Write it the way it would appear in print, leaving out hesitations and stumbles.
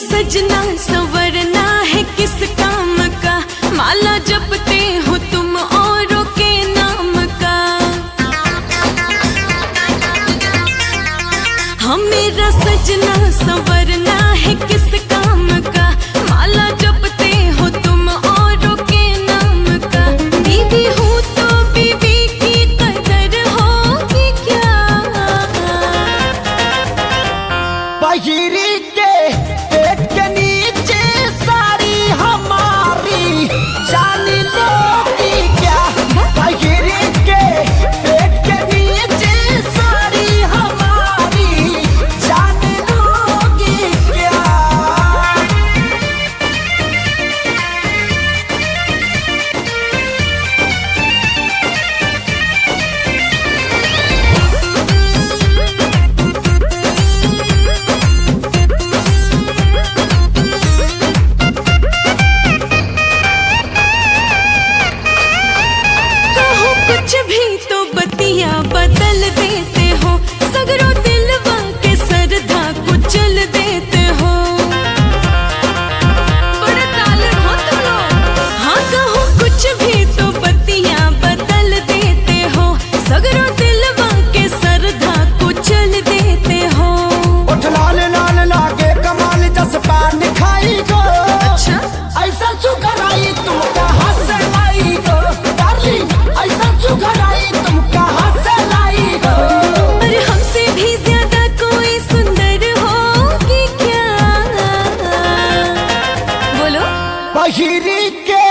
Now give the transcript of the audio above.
सजना संवरना है किस काम का, माला जपते हो तुम औरों के नाम का। हाँ मेरा सजना संवरना है किस काम का, माला जपते हो तुम औरों के नाम का। बीवी हूँ तो बीवी की कदर होगी क्या। बहिरी के पेट के नीचे साड़ी हमारी जान लोगी क्या। बहिरी के पेट के नीचे साड़ी हमारी जान लोगी क्या। कुछ भी तो बतिया बदल देते हो, सगरों दिलवा के सरधा कुचल देते हो। बड़े साले हो तुम लोग। हाँ कहो कुछ भी तो बतिया बदल देते हो, सगरों दिलवा के सरधा कुचल देते हो। उठ लाल लाल लागे कमाल जस पान खाई गो। अच्छा ऐसा सुखराई तुम कहाँ से लाई गो। डार्लिंग ऐसा सुखराई तुम कहाँ से लाई गो। अरे हमसे भी ज्यादा कोई सुंदर होगी क्या। बोलो। बहिरी के